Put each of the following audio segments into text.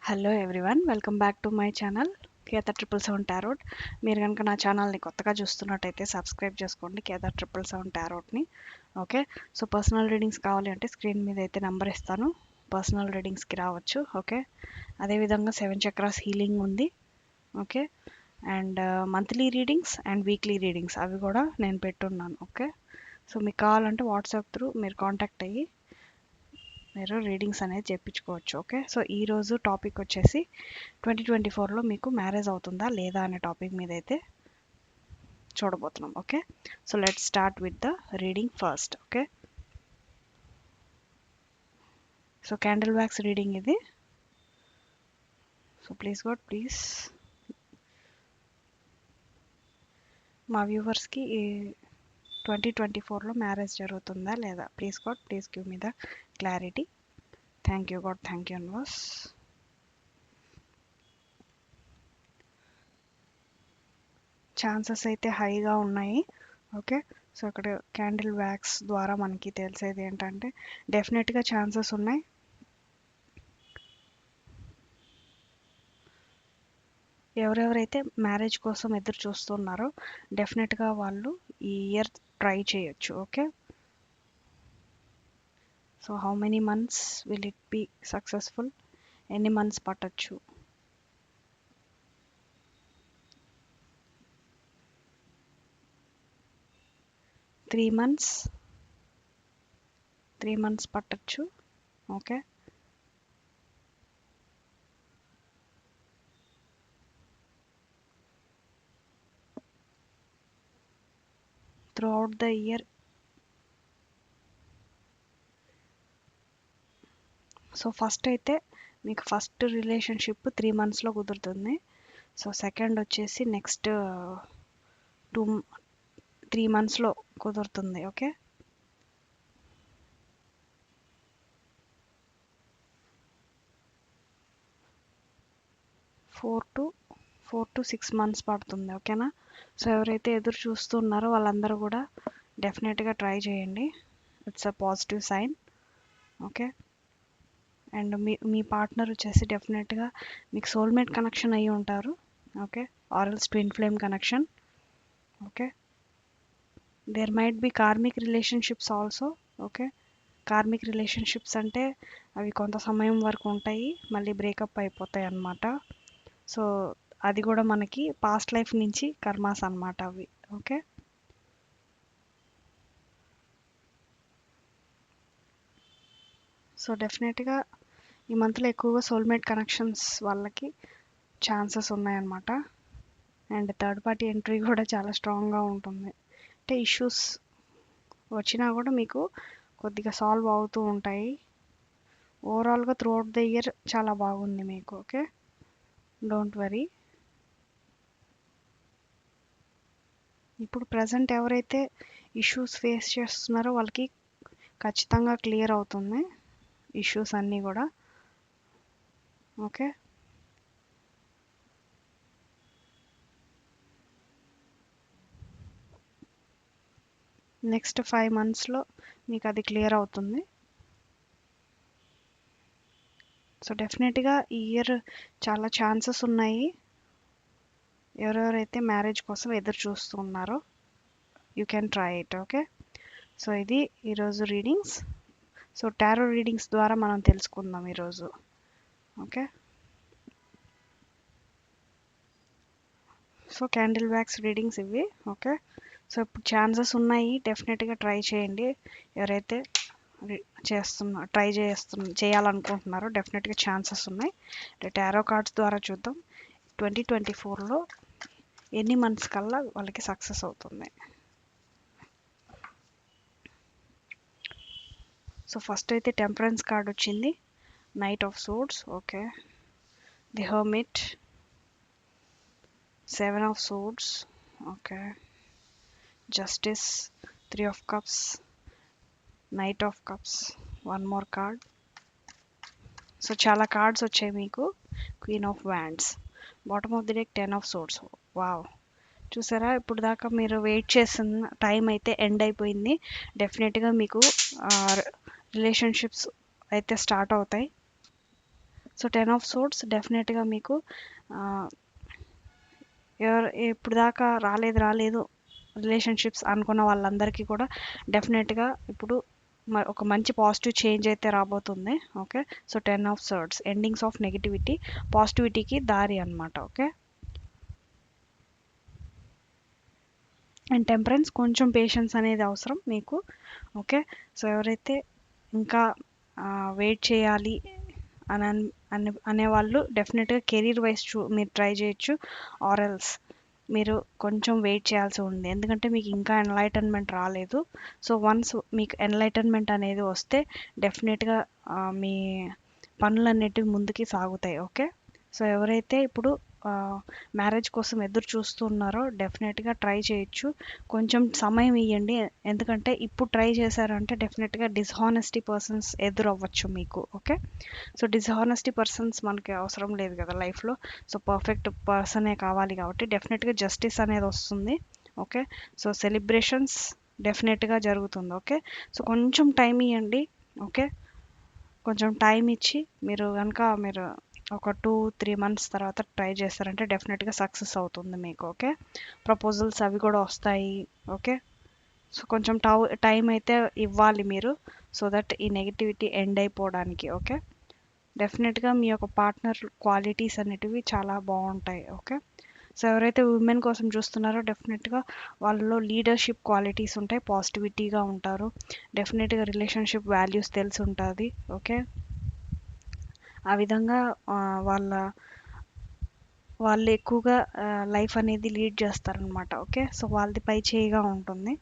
Hello everyone, welcome back to my channel Kedar 777 tarot. మీరు కనుక నా ఛానల్ని కొత్తగా చూస్తున్నట్టయితే సబ్స్క్రైబ్ చేసుకోండి కేదార్ 777 టారోట్ని. ఓకే, సో పర్సనల్ రీడింగ్స్ కావాలి అంటే స్క్రీన్ మీద అయితే నెంబర్ ఇస్తాను, పర్సనల్ రీడింగ్స్కి రావచ్చు. ఓకే, అదేవిధంగా 7 చక్రాస్ హీలింగ్ ఉంది. Okay, and monthly readings and weekly readings అవి కూడా నేను పెట్టున్నాను. ఓకే, సో మీకు కావాలంటే వాట్సాప్ త్రూ మీరు కాంటాక్ట్ అయ్యి మీరు రీడింగ్స్ అనేది చేయించుకోవచ్చు. ఓకే, సో ఈరోజు టాపిక్ వచ్చేసి 2024లో మీకు మ్యారేజ్ అవుతుందా లేదా అనే టాపిక్ మీద అయితే చూడబోతున్నాం. Okay, so let start with the reading first. Okay, so candle wax reading ఇది. సో ప్లీజ్ గాడ్ ప్లీజ్ మా వ్యూవర్స్కి 2024లో మ్యారేజ్ జరుగుతుందా లేదా, please God please give me the clarity. Thank you God, thank you universe. Chances అయితే హైగా ఉన్నాయి. Okay, so అక్కడ candle wax ద్వారా మనకి తెలిసేది ఏంటంటే డెఫినెట్గా ఛాన్సెస్ ఉన్నాయి. ఎవరెవరైతే మ్యారేజ్ కోసం ఎదురు చూస్తున్నారో డెఫినెట్గా వాళ్ళు ఈ ఇయర్ ట్రై చేయొచ్చు. Okay, so how many months will it be successful, ఎన్ని మంత్స్ పట్టచ్చు? 3 months, 3 months పట్టచ్చు. Okay, throughout the year. So first అయితే మీకు ఫస్ట్ రిలేషన్షిప్ 3 monthsలో కుదురుతుంది. సో సెకండ్ వచ్చేసి నెక్స్ట్ 3 monthsలో కుదురుతుంది. ఓకే, ఫోర్ టు 6 months పడుతుంది. ఓకేనా, సో ఎవరైతే ఎదురు చూస్తున్నారో వాళ్ళందరూ కూడా డెఫినెట్గా ట్రై చేయండి. It's a positive sign. Okay, and మీ పార్ట్నర్ వచ్చేసి డెఫినెట్గా మీకు సోల్మేట్ కనెక్షన్ అయ్యి ఉంటారు. Okay, or else twin flame connection. Okay, there might be karmic relationships also. Okay, karmic relationships అంటే అవి కొంత సమయం వరకు ఉంటాయి, మళ్ళీ బ్రేకప్ అయిపోతాయి అన్నమాట. సో అది కూడా మనకి పాస్ట్ లైఫ్ నుంచి కర్మాస్ అన్నమాట అవి. ఓకే, సో డెఫినెట్గా ఈ మంత్లో ఎక్కువగా సోల్మేట్ కనెక్షన్స్ వాళ్ళకి ఛాన్సెస్ ఉన్నాయన్నమాట. అండ్ థర్డ్ పార్టీ ఎంట్రీ కూడా చాలా స్ట్రాంగ్గా ఉంటుంది. అంటే ఇష్యూస్ వచ్చినా కూడా మీకు కొద్దిగా సాల్వ్ అవుతూ ఉంటాయి. ఓవరాల్గా త్రూ అవుట్ ద ఇయర్ చాలా బాగుంది మీకు. Okay, don't worry. ఇప్పుడు ప్రజెంట్ ఎవరైతే ఇష్యూస్ ఫేస్ చేస్తున్నారో వాళ్ళకి ఖచ్చితంగా క్లియర్ అవుతుంది ఇష్యూస్ అన్నీ కూడా. ఓకే, నెక్స్ట్ 5 monthsలో మీకు అది క్లియర్ అవుతుంది. సో డెఫినెట్గా ఈ ఇయర్ చాలా ఛాన్సెస్ ఉన్నాయి. ఎవరెవరైతే మ్యారేజ్ కోసం ఎదురు చూస్తున్నారో you can try it. Okay, so ఇది ఈరోజు రీడింగ్స్. సో టారో రీడింగ్స్ ద్వారా మనం తెలుసుకుందాం ఈరోజు. Okay, so candle wax readings ఇవి. ఓకే, సో ఇప్పుడు ఛాన్సెస్ ఉన్నాయి, డెఫినెట్గా ట్రై చేయండి. ఎవరైతే చేయాలనుకుంటున్నారో డెఫినెట్గా ఛాన్సెస్ ఉన్నాయి. టారో కార్డ్స్ ద్వారా చూద్దాం 2024లో ఎన్ని మంత్స్ కల్లా వాళ్ళకి సక్సెస్ అవుతుంది. సో ఫస్ట్ అయితే టెంపరెన్స్ కార్డ్ వచ్చింది, knight of swords. Okay, the hermit, 7 of swords. Okay, justice, 3 of cups, knight of cups, one more card. So చాలా కార్డ్స్ వచ్చాయి మీకు. Queen of wands, bottom of the deck 10 of swords. Wow, చూసారా ఇప్పుడు దాకా మీరు wait చేసిన time అయితే end అయిపోయింది. డెఫినెట్గా మీకు రిలేషన్షిప్స్ అయితే స్టార్ట్ అవుతాయి. సో 10 ఆఫ్ సోర్డ్స్ డెఫినెట్గా మీకు ఇప్పుడు దాకా రాలేదు రిలేషన్షిప్స్ అనుకున్న వాళ్ళందరికీ కూడా డెఫినెట్గా ఇప్పుడు ఒక మంచి పాజిటివ్ చేంజ్ అయితే రాబోతుంది. Okay, so 10 of swords endings of negativity పాజిటివిటీకి దారి అనమాట. ఓకే, అండ్ టెంపరెన్స్, కొంచెం పేషెన్స్ అనేది అవసరం మీకు. ఓకే, సో ఎవరైతే ఇంకా వెయిట్ చేయాలి అని అనేవాళ్ళు డెఫినెట్గా కెరీర్ వైజ్ మీరు ట్రై చేయొచ్చు. ఆర్ ఎల్స్ మీరు కొంచెం వెయిట్ చేయాల్సి ఉంది, ఎందుకంటే మీకు ఇంకా ఎన్లైటన్మెంట్ రాలేదు. సో వన్స్ మీకు ఎన్లైటన్మెంట్ అనేది వస్తే డెఫినెట్గా మీ పనులన్నిటివి ముందుకి సాగుతాయి. ఓకే, సో ఎవరైతే ఇప్పుడు మ్యారేజ్ కోసం ఎదురు చూస్తున్నారో డెఫినెట్గా ట్రై చేయొచ్చు. కొంచెం సమయం ఇవ్వండి, ఎందుకంటే ఇప్పుడు ట్రై చేశారంటే డెఫినెట్గా డిస్హానెస్టీ పర్సన్స్ ఎదురు అవ్వచ్చు మీకు. ఓకే, సో డిస్హానెస్టీ పర్సన్స్ మనకి అవసరం లేదు కదా లైఫ్లో. సో పర్ఫెక్ట్ పర్సనే కావాలి కాబట్టి డెఫినెట్గా జస్టిస్ అనేది వస్తుంది. ఓకే, సో సెలబ్రేషన్స్ డెఫినెట్గా జరుగుతుంది. ఓకే, సో కొంచెం టైం ఇవ్వండి. ఓకే, కొంచెం టైం ఇచ్చి మీరు ఒక 2-3 మంత్స్ తర్వాత ట్రై చేస్తారంటే డెఫినెట్గా సక్సెస్ అవుతుంది మీకు. ఓకే, ప్రపోజల్స్ అవి కూడా వస్తాయి. ఓకే, సో కొంచెం టైం అయితే ఇవ్వాలి మీరు, సో దట్ ఈ నెగిటివిటీ ఎండ్ అయిపోవడానికి. ఓకే, డెఫినెట్గా మీ యొక్క పార్ట్నర్ క్వాలిటీస్ అనేటివి చాలా బాగుంటాయి. ఓకే, సో ఎవరైతే ఉమెన్ కోసం చూస్తున్నారో డెఫినెట్గా వాళ్ళలో లీడర్షిప్ క్వాలిటీస్ ఉంటాయి, పాజిటివిటీగా ఉంటారు, డెఫినెట్గా రిలేషన్షిప్ వాల్యూస్ తెలిసి ఉంటుంది. ఓకే, ఆ విధంగా వాళ్ళు ఎక్కువగా లైఫ్ అనేది లీడ్ చేస్తారనమాట. ఓకే, సో వాళ్ళది పై చేయిగా ఉంటుంది.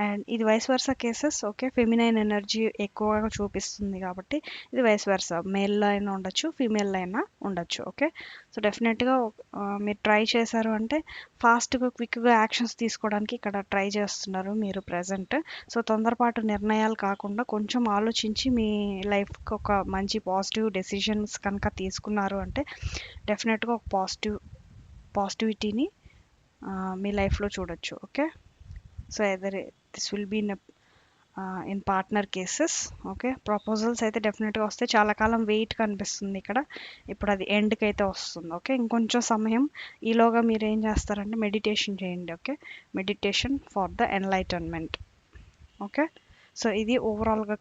అండ్ ఇది vice versa cases. Okay, feminine energy ఎక్కువగా చూపిస్తుంది కాబట్టి ఇది వైస్ వర్సా, మేల్లో అయినా ఉండొచ్చు, ఫీమేల్లో అయినా ఉండొచ్చు. ఓకే, సో డెఫినెట్గా మీరు ట్రై చేశారు అంటే ఫాస్ట్గా క్విక్గా యాక్షన్స్ తీసుకోవడానికి ఇక్కడ ట్రై చేస్తున్నారు మీరు ప్రజెంట్. సో తొందరపాటు నిర్ణయాలు కాకుండా కొంచెం ఆలోచించి మీ లైఫ్కి ఒక మంచి పాజిటివ్ డెసిషన్స్ కనుక తీసుకున్నారు అంటే డెఫినెట్గా ఒక పాజిటివిటీని మీ లైఫ్లో చూడొచ్చు. Okay, so either this will be in partner cases. Okay, proposals అయితే డెఫినెట్గా వస్తే చాలా కాలం వెయిట్ కనిపిస్తుంది ఇక్కడ, ఇప్పుడు అది ఎండ్కి అయితే వస్తుంది. ఓకే, ఇంకొంచెం సమయం ఈలోగా మీరు ఏం చేస్తారంటే మెడిటేషన్ చేయండి. Okay, meditation for the enlightenment. Okay, so ఇది ఓవరాల్గా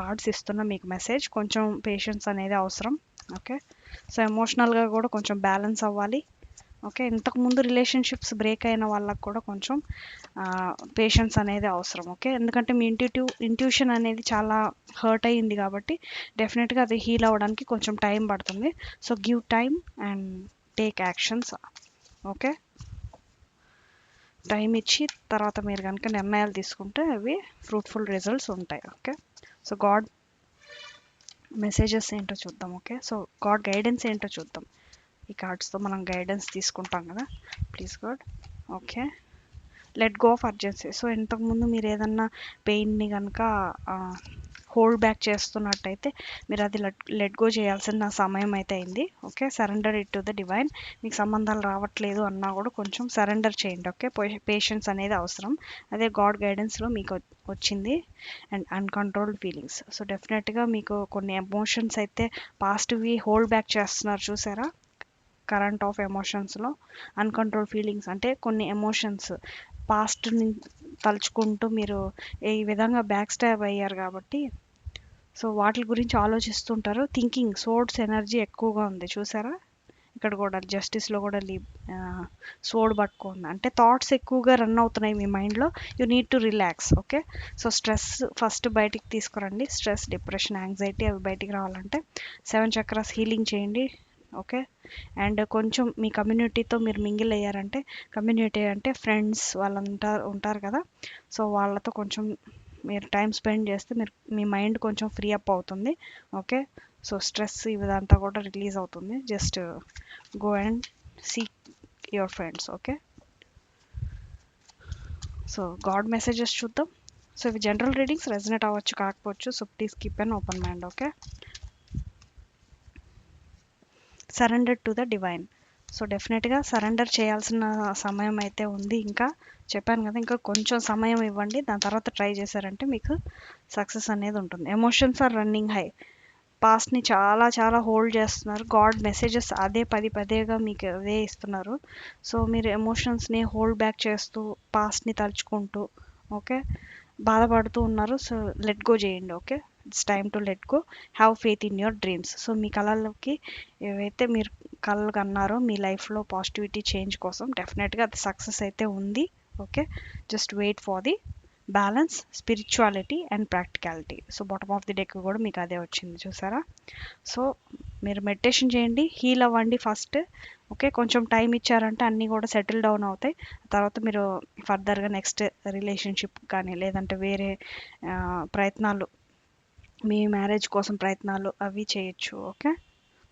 కార్డ్స్ ఇస్తున్న మీకు మెసేజ్. కొంచెం పేషెన్స్ అనేది అవసరం. ఓకే, సో ఎమోషనల్గా కూడా కొంచెం బ్యాలెన్స్ అవ్వాలి. ఓకే, ఇంతకుముందు రిలేషన్షిప్స్ బ్రేక్ అయిన వాళ్ళకు కూడా కొంచెం పేషెన్స్ అనేది అవసరం. ఓకే, ఎందుకంటే మీ ఇంట్యూషన్ అనేది చాలా హర్ట్ అయ్యింది కాబట్టి డెఫినెట్గా అది హీల్ అవ్వడానికి కొంచెం టైం పడుతుంది. So give time and take actions. Okay, time ఇచ్చి తర్వాత మీరు కనుక నిర్ణయాలు తీసుకుంటే అవి ఫ్రూట్ఫుల్ రిజల్ట్స్ ఉంటాయి. ఓకే, సో గాడ్ మెసేజెస్ ఏంటో చూద్దాం. ఓకే, సో గాడ్ గైడెన్స్ ఏంటో చూద్దాం. ఈ కార్డ్స్తో మనం గైడెన్స్ తీసుకుంటాం కదా, please God. Okay, let go of urgency. So ఇంతకుముందు మీరు ఏదన్నా పెయిన్ని కనుక హోల్డ్ బ్యాక్ చేస్తున్నట్టయితే మీరు అది లెట్ గో చేయాల్సిన సమయం అయితే అయింది. Okay, surrender it to the divine. మీకు సంబంధాలు రావట్లేదు అన్నా కూడా కొంచెం సరెండర్ చేయండి. ఓకే, పేషెన్స్ అనేది అవసరం, అదే గాడ్ గైడెన్స్లో మీకు వచ్చింది. And uncontrolled feelings. సో డెఫినెట్గా మీకు కొన్ని ఎమోషన్స్ అయితే పాస్ట్వి హోల్డ్ బ్యాక్ చేస్తున్నారు చూసారా. కరెంట్ ఆఫ్ ఎమోషన్స్లో అన్కంట్రోల్ ఫీలింగ్స్ అంటే కొన్ని ఎమోషన్స్ పాస్ట్ని తలుచుకుంటూ మీరు ఈ విధంగా బ్యాక్ స్టాబ్ అయ్యారు కాబట్టి సో వాటి గురించి ఆలోచిస్తుంటారు. థింకింగ్ సోర్డ్స్ ఎనర్జీ ఎక్కువగా ఉంది చూసారా. ఇక్కడ కూడా జస్టిస్లో కూడా సోడ్ పట్టుకుంది అంటే థాట్స్ ఎక్కువగా రన్ అవుతున్నాయి మీ మైండ్లో. You need to relax. Okay, so stress first బయటికి తీసుకురండి. స్ట్రెస్, డిప్రెషన్, యాంగ్జైటీ అవి బయటికి రావాలంటే 7 చక్రాస్ హీలింగ్ చేయండి. ఓకే, అండ్ కొంచెం మీ కమ్యూనిటీతో మీరు మింగిల్ అయ్యారంటే, కమ్యూనిటీ అంటే ఫ్రెండ్స్ వాళ్ళంతా ఉంటారు కదా, సో వాళ్ళతో కొంచెం మీరు టైం స్పెండ్ చేస్తే మీ మైండ్ కొంచెం ఫ్రీ అప్ అవుతుంది. ఓకే, సో స్ట్రెస్ ఇదంతా కూడా రిలీజ్ అవుతుంది. Just go and seek your friends. Okay, so God messages చూద్దాం. సో ఇవి జనరల్ రీడింగ్స్, రెజనేట్ అవ్వచ్చు కాకపోవచ్చు. So please keep an open mind. Okay, surrender to the divine. So డెఫినెట్గా surrender చేయాల్సిన సమయం అయితే ఉంది. ఇంకా చెప్పాను కదా, ఇంకా కొంచెం సమయం ఇవ్వండి, దాని తర్వాత ట్రై చేశారంటే మీకు సక్సెస్ అనేది ఉంటుంది. Emotions are running high. పాస్ట్ని చాలా చాలా హోల్డ్ చేస్తున్నారు. గాడ్ మెసేజెస్ అదే పది పదేగా మీకు అదే ఇస్తున్నారు. సో మీరు ఎమోషన్స్ని హోల్డ్ బ్యాక్ చేస్తూ పాస్ట్ని తలుచుకుంటూ ఓకే బాధపడుతూ ఉన్నారు. సో లెట్ గో చేయండి. Okay, it's time to let go. Have faith in your dreams. So మీ కళలకి ఏవైతే మీరు కళలు కన్నారో మీ లైఫ్లో పాజిటివిటీ చేంజ్ కోసం డెఫినెట్గా అది సక్సెస్ అయితే ఉంది. Okay, just wait for the balance, spirituality and practicality. So bottom of the deck కూడా మీకు అదే వచ్చింది చూసారా. సో మీరు మెడిటేషన్ చేయండి, హీల్ అవ్వండి ఫస్ట్. ఓకే, కొంచెం టైం ఇచ్చారంటే అన్నీ కూడా సెటిల్ డౌన్ అవుతాయి. తర్వాత మీరు ఫర్దర్గా నెక్స్ట్ రిలేషన్షిప్ కానీ లేదంటే వేరే ప్రయత్నాలు, మీ మ్యారేజ్ కోసం ప్రయత్నాలు అవి చేయొచ్చు. ఓకే,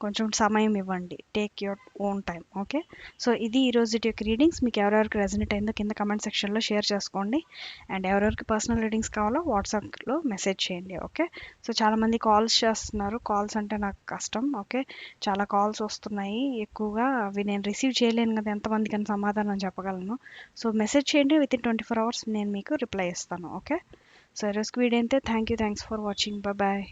కొంచెం సమయం ఇవ్వండి. Take your own time. Okay, so ఇది ఈరోజు యొక్క రీడింగ్స్. మీకు ఎవరెవరికి రెజనేట్ అయిందో కింద కమెంట్ సెక్షన్లో షేర్ చేసుకోండి. అండ్ ఎవరెవరికి పర్సనల్ రీడింగ్స్ కావాలో వాట్సాప్లో మెసేజ్ చేయండి. ఓకే, సో చాలామంది కాల్స్ చేస్తున్నారు. కాల్స్ అంటే నాకు కష్టం. ఓకే, చాలా కాల్స్ వస్తున్నాయి ఎక్కువగా, అవి నేను రిసీవ్ చేయలేను కదా, ఎంతమందికి అని సమాధానం చెప్పగలను. సో మెసేజ్ చేయండి, విత్ ఇన్ 24 hours నేను మీకు రిప్లై ఇస్తాను. ఓకే, సో ఈరోజుకి వీడియో అయితే థ్యాంక్స్ ఫర్ వాచింగ్. బాయ్.